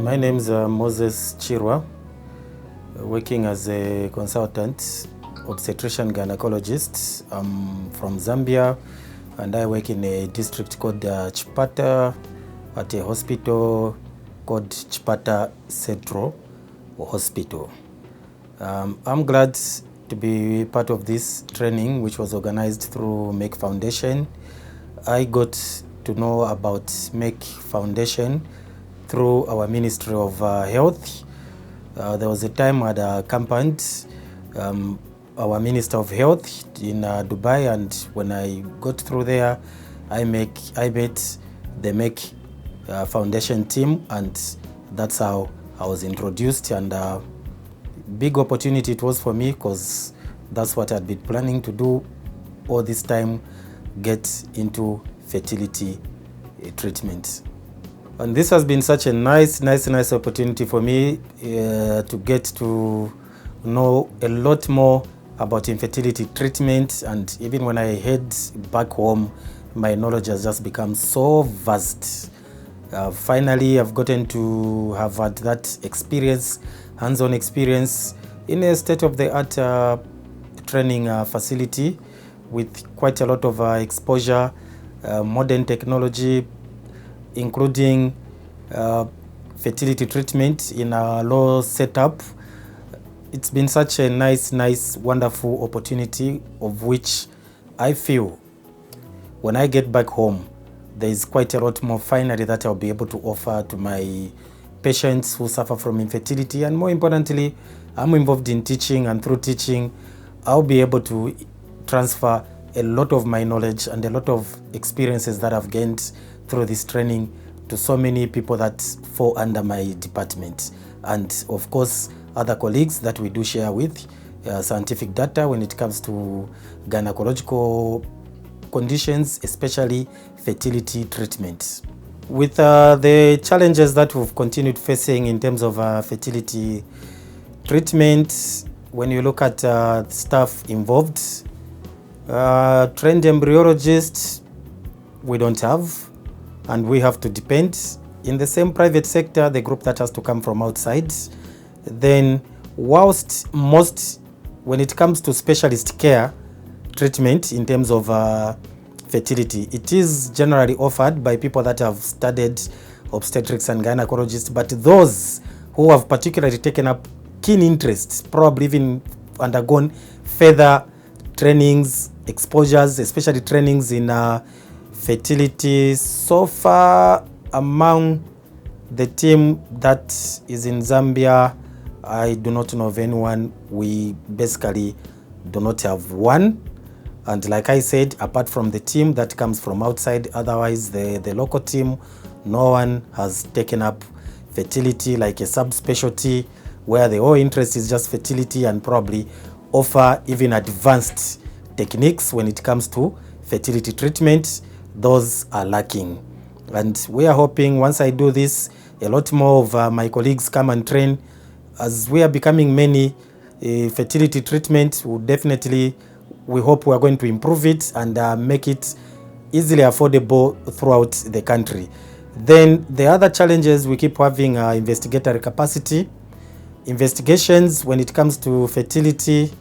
My name is Moses Chirwa, working as a consultant obstetrician gynecologist. I'm from Zambia, and I work in a district called Chipata at a hospital called Chipata Central Hospital. I'm glad to be part of this training, which was organized through Merck Foundation. I got to know about Merck Foundation through our Ministry of Health. There was a time I had accompanied our Minister of Health in Dubai, and when I got through there, I met the Merck Foundation team, and that's how I was introduced. And big opportunity it was for me, because that's what I'd been planning to do all this time, get into fertility treatment. And this has been such a nice opportunity for me to get to know a lot more about infertility treatment. And even when I head back home, my knowledge has just become so vast. Finally, I've gotten to have had that experience, hands-on experience, in a state-of-the-art training facility with quite a lot of exposure, modern technology, including fertility treatment in a low setup. It's been such a nice, wonderful opportunity, of which I feel when I get back home, there is quite a lot more finally that I'll be able to offer to my patients who suffer from infertility. And more importantly, I'm involved in teaching, and through teaching, I'll be able to transfer a lot of my knowledge and a lot of experiences that I've gained through this training to so many people that fall under my department. And of course, other colleagues that we do share with scientific data when it comes to gynecological conditions, especially fertility treatment. With the challenges that we've continued facing in terms of fertility treatment, when you look at staff involved, trained embryologists, we don't have, and we have to depend. In the same private sector, the group that has to come from outside. Then whilst most, when it comes to specialist care treatment in terms of fertility, it is generally offered by people that have studied obstetrics and gynecologists, but those who have particularly taken up keen interest, probably even undergone further trainings, exposures, especially trainings in fertility. So far, among the team that is in Zambia, I do not know of anyone. We basically do not have one. And like I said, apart from the team that comes from outside, otherwise the local team, no one has taken up fertility like a subspecialty where the whole interest is just fertility, and probably offer even advanced techniques when it comes to fertility treatment. Those are lacking. And we are hoping once I do this, a lot more of my colleagues come and train. As we are becoming many, fertility treatment will definitely, we hope we are going to improve it and make it easily affordable throughout the country. Then the other challenges we keep having are investigatory capacity. Investigations when it comes to fertility.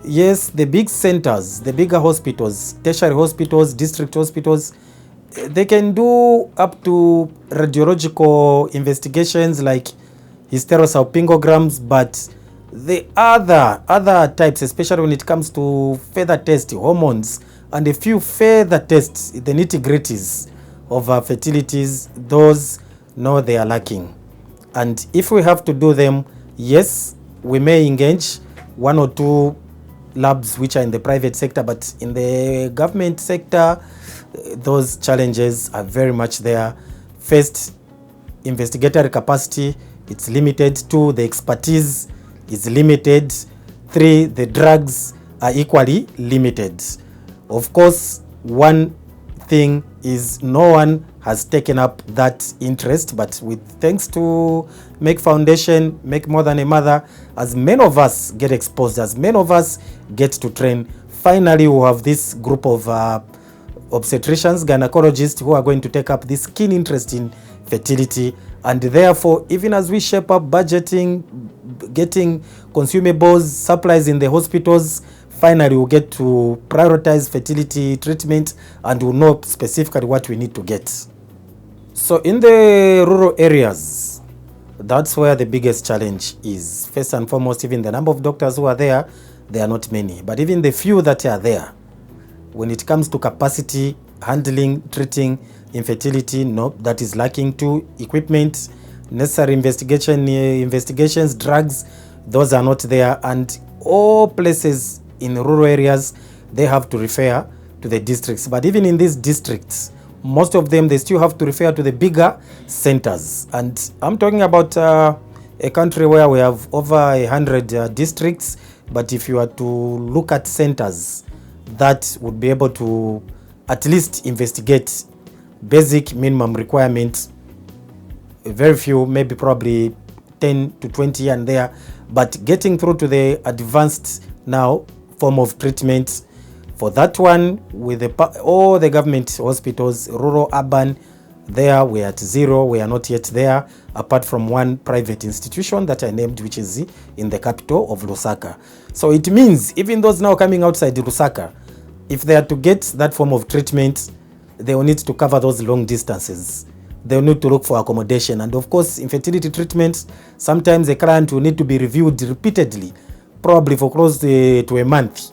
Yes, the big centers, the bigger hospitals, tertiary hospitals, district hospitals, they can do up to radiological investigations like hysterosalpingograms, but the other types, especially when it comes to further tests, hormones, and a few further tests, the nitty-gritties of fertilities, those, no, they are lacking. And if we have to do them, yes, we may engage one or two labs which are in the private sector, but in the government sector, those challenges are very much there. First, investigatory capacity, it's limited. 2, the expertise is limited. 3, the drugs are equally limited. Of course, one thing is no one has taken up that interest, but with thanks to Merck Foundation, Merck More Than a Mother, as many of us get exposed, as many of us get to train, finally we have this group of obstetricians, gynecologists who are going to take up this keen interest in fertility, And therefore, even as we shape up budgeting, getting consumables, supplies in the hospitals, finally we'll get to prioritize fertility treatment and we'll know specifically what we need to get. So in the rural areas, that's where the biggest challenge is. First and foremost, even the number of doctors who are there are not many. But even the few that are there, when it comes to capacity, handling, treating infertility, no, that is lacking too. Equipment, necessary investigations, drugs, those are not there. And all places in rural areas, they have to refer to the districts. But even in these districts, most of them, they still have to refer to the bigger centers. And I'm talking about a country where we have over 100 districts. But if you are to look at centers that would be able to at least investigate basic minimum requirements, very few, maybe probably 10 to 20 and there, but getting through to the advanced now form of treatment, for that one, with all the government hospitals, rural, urban, there we are at zero. We are not yet there, apart from one private institution that I named, which is in the capital of Lusaka. So it means even those now coming outside Lusaka, if they are to get that form of treatment, they will need to cover those long distances. They will need to look for accommodation. And of course, infertility treatment, sometimes a client will need to be reviewed repeatedly, probably for close to a month.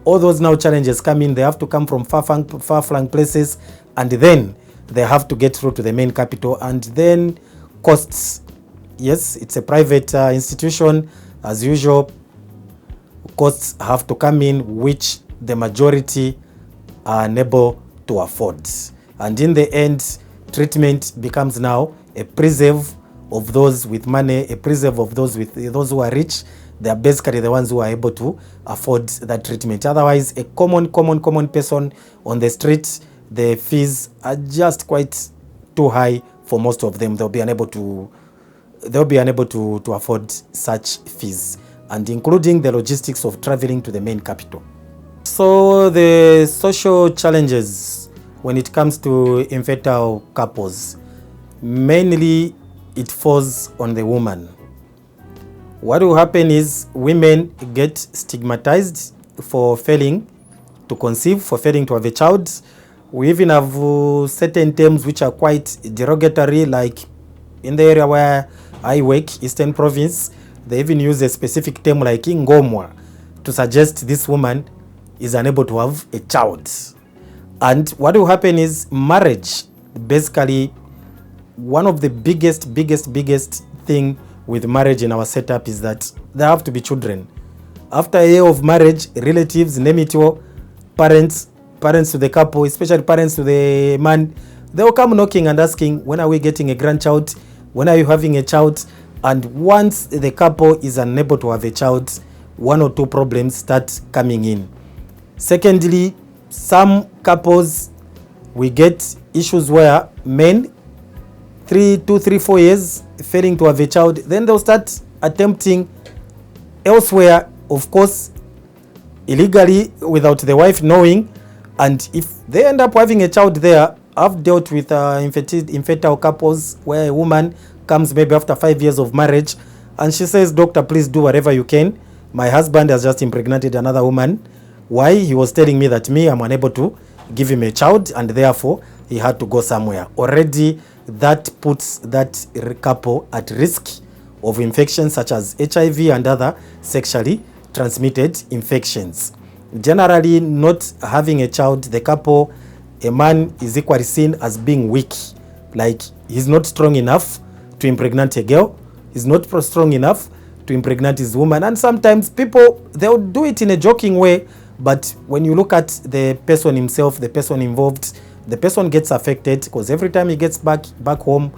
All those now challenges come in. They have to come from far-flung places, and then they have to get through to the main capital. And then costs. Yes, it's a private institution. As usual, costs have to come in, which the majority are unable to afford. And in the end, treatment becomes now a preserve of those with money, a preserve of those who are rich. They are basically the ones who are able to afford that treatment. Otherwise, a common person on the street, the fees are just quite too high for most of them. They'll be unable to afford such fees, and including the logistics of traveling to the main capital. So the social challenges when it comes to infertile couples, mainly it falls on the woman. What will happen is women get stigmatized for failing to conceive, for failing to have a child. We even have certain terms which are quite derogatory, like in the area where I work, Eastern Province, they even use a specific term like ingomwa to suggest this woman is unable to have a child. And what will happen is marriage, basically one of the biggest thing with marriage in our setup is that there have to be children. After a year of marriage, relatives, name it all, parents to the couple, especially parents to the man, they will come knocking and asking, when are we getting a grandchild? When are you having a child? And once the couple is unable to have a child, one or two problems start coming in. Secondly, some couples, we get issues where men, 3, 4 years failing to have a child, then they'll start attempting elsewhere, of course, illegally, without the wife knowing. And if they end up having a child there, I've dealt with infertile couples where a woman comes maybe after 5 years of marriage and she says, doctor, please do whatever you can. My husband has just impregnated another woman. Why? He was telling me that I'm unable to give him a child, and therefore he had to go somewhere. Already that puts that couple at risk of infections such as HIV and other sexually transmitted infections. Generally, not having a child, the couple, a man is equally seen as being weak. Like, he's not strong enough to impregnate a girl. He's not strong enough to impregnate his woman. And sometimes people, they'll do it in a joking way. But when you look at the person himself, the person involved, the person gets affected, because every time he gets back home,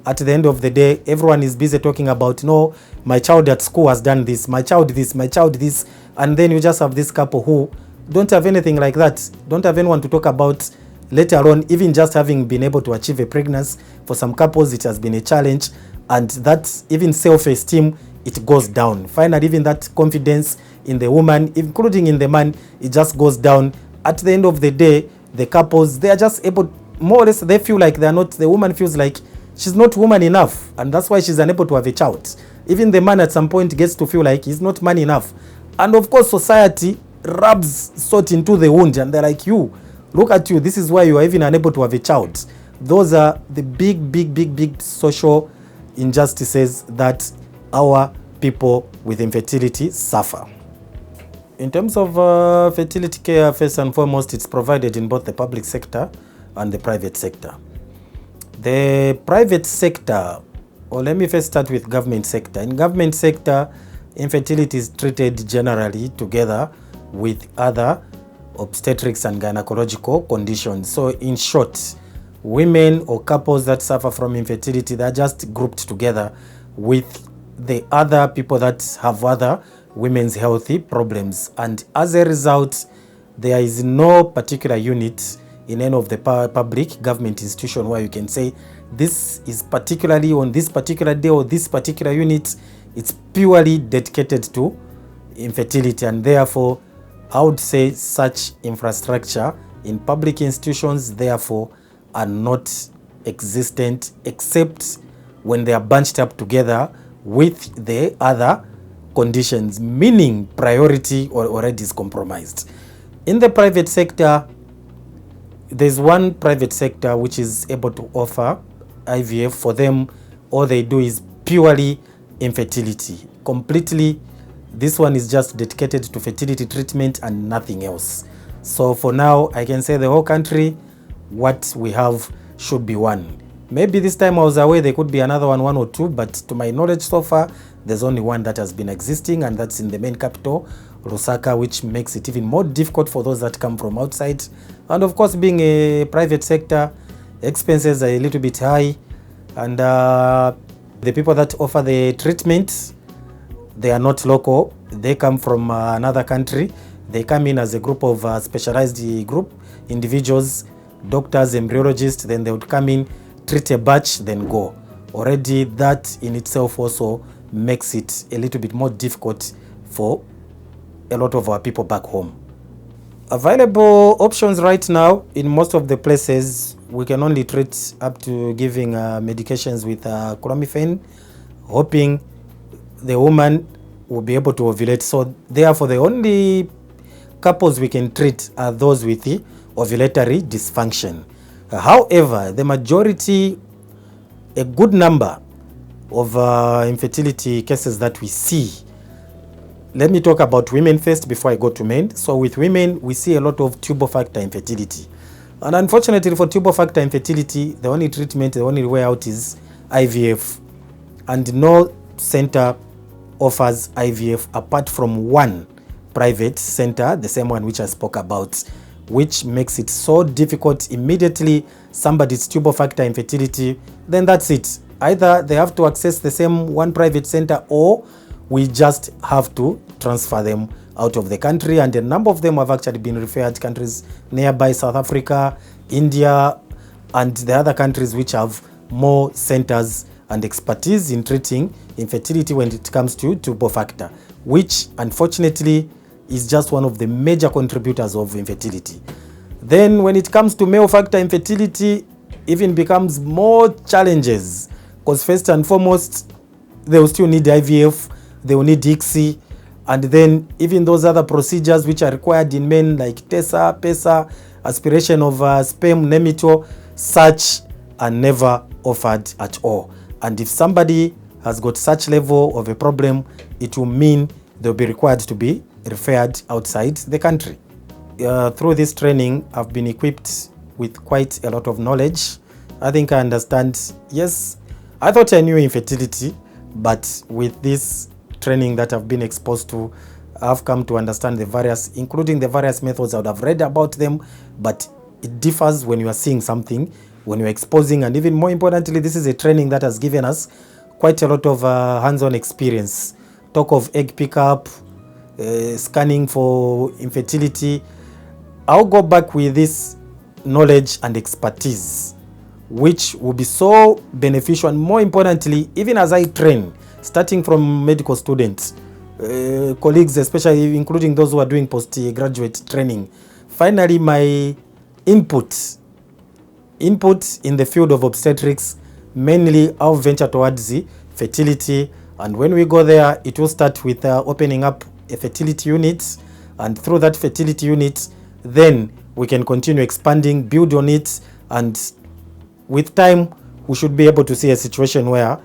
at the end of the day, everyone is busy talking about, no, my child at school has done this, my child this. And then you just have this couple who don't have anything like that, don't have anyone to talk about, let alone even just having been able to achieve a pregnancy. For some couples, it has been a challenge, and that even self-esteem, it goes down. Finally, even that confidence in the woman, including in the man, it just goes down. At the end of the day, the couples, they are just able, more or less, they feel like they are not, the woman feels like she's not woman enough, and that's why she's unable to have a child. Even the man at some point gets to feel like he's not man enough. And of course, society rubs salt into the wound, and they're like, you, look at you, this is why you are even unable to have a child. Those are the big social injustices that our people with infertility suffer. In terms of fertility care, first and foremost, it's provided in both the public sector and the private sector. The private sector, or let me first start with government sector. In government sector, infertility is treated generally together with other obstetrics and gynecological conditions. So in short, women or couples that suffer from infertility, they're just grouped together with the other people that have other women's healthy problems. And as a result, there is no particular unit in any of the public government institution where you can say this is particularly on this particular day or this particular unit. It's purely dedicated to infertility, and therefore I would say such infrastructure in public institutions therefore are not existent, except when they are bunched up together with the other conditions, meaning priority already is compromised. In the private sector, there's one private sector which is able to offer IVF. For them, all they do is purely infertility. Completely, this one is just dedicated to fertility treatment and nothing else. So for now, I can say the whole country, what we have should be one. Maybe this time I was away, there could be another one or two, but to my knowledge so far, there's only one that has been existing, and that's in the main capital, Lusaka, which makes it even more difficult for those that come from outside. And of course, being a private sector, expenses are a little bit high, and the people that offer the treatment, they are not local. They come from another country. They come in as a group of specialized group individuals, doctors, embryologists. Then they would come in, treat a batch, then go. Already that in itself also makes it a little bit more difficult for a lot of our people back home. Available options right now in most of the places, we can only treat up to giving medications with clomiphene, hoping the woman will be able to ovulate. So therefore, the only couples we can treat are those with the ovulatory dysfunction. However, the majority, a good number of infertility cases that we see, let me talk about women first before I go to men. So with women, we see a lot of tubal factor infertility. And unfortunately for tubal factor infertility, the only treatment, the only way out is IVF. And no center offers IVF apart from one private center, the same one which I spoke about, which makes it so difficult. Immediately somebody's tubal factor infertility, then that's it. Either they have to access the same one private center, or we just have to transfer them out of the country. And a number of them have actually been referred to countries nearby, South Africa, India, and the other countries which have more centers and expertise in treating infertility when it comes to tubal factor, which unfortunately is just one of the major contributors of infertility. Then when it comes to male factor infertility, even becomes more challenges, because first and foremost, they will still need IVF, they will need H.E, and then even those other procedures which are required in men like TESA, PESA, aspiration of sperm, name it all, such are never offered at all. And if somebody has got such level of a problem, it will mean they'll be required to be referred outside the country. Through this training, I've been equipped with quite a lot of knowledge. I think I understand. Yes, I thought I knew infertility, but with this training that I've been exposed to, I've come to understand the various, including the various methods. I would have read about them, but it differs when you are seeing something, when you're exposing, and even more importantly, this is a training that has given us quite a lot of hands-on experience. Talk of egg pickup, scanning for infertility. I'll go back with this knowledge and expertise, which will be so beneficial, and more importantly, even as I train, starting from medical students, colleagues, especially including those who are doing postgraduate training. Finally, my input in the field of obstetrics mainly I'll venture towards the fertility, and when we go there, it will start with opening up a fertility unit, and through that fertility unit, then we can continue expanding, build on it, and with time, we should be able to see a situation where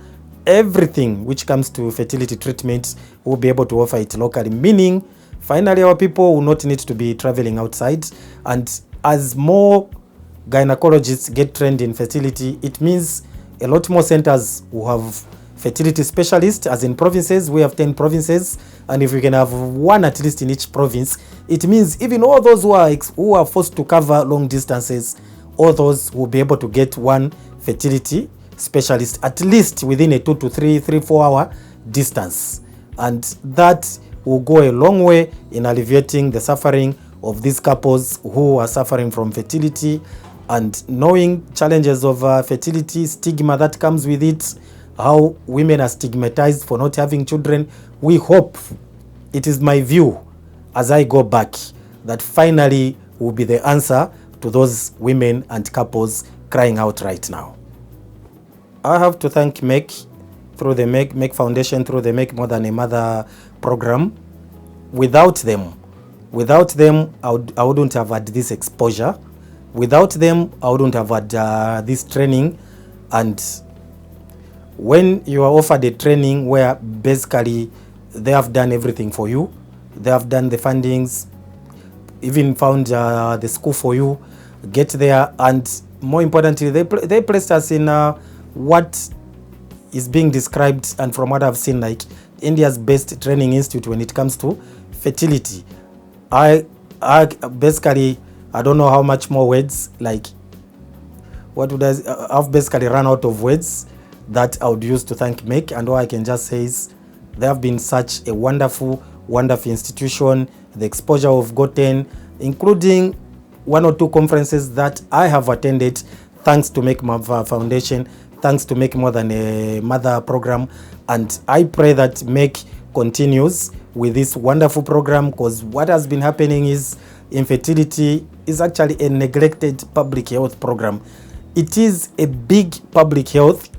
everything which comes to fertility treatment, we'll be able to offer it locally, meaning finally our people will not need to be traveling outside. And as more gynecologists get trained in fertility, it means a lot more centers will have fertility specialists. As in provinces, we have 10 provinces, and if we can have one at least in each province, it means even all those who are forced to cover long distances, all those will be able to get one fertility specialist at least within a 2 to 4 hour distance, and that will go a long way in alleviating the suffering of these couples who are suffering from fertility, and knowing challenges of fertility, stigma that comes with it, how women are stigmatized for not having children. We hope, it is my view as I go back, that finally will be the answer to those women and couples crying out right now. I have to thank Merck through the Merck Foundation, through the Merck More Than a Mother program. Without them, I wouldn't have had this exposure. Without them, I wouldn't have had this training. And when you are offered a training where basically they have done everything for you, they have done the fundings, even found the school for you, get there, and more importantly, they placed us in what is being described, and from what I've seen, like India's best training institute when it comes to fertility. I basically, I don't know how much more words, like what would I've basically run out of words that I would use to thank Merck, and all I can just say is they have been such a wonderful institution. The exposure I've gotten, including 1 or 2 conferences that I have attended, thanks to Merck Foundation, thanks to Merck More Than a Mother program. And I pray that Merck continues with this wonderful program, because what has been happening is infertility is actually a neglected public health program. It is a big public health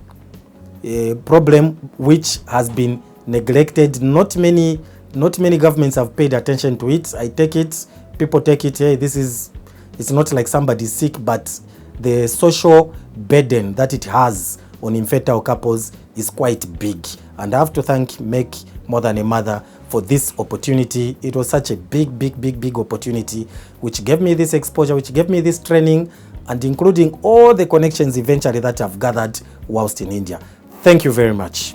problem which has been neglected. Not many governments have paid attention to it. I take it, people take it, hey, it's not like somebody's sick, but the social burden that it has on infertile couples is quite big. And I have to thank Merck More Than a Mother for this opportunity. It was such a big opportunity which gave me this exposure, which gave me this training, and including all the connections eventually that I've gathered whilst in India. Thank you very much.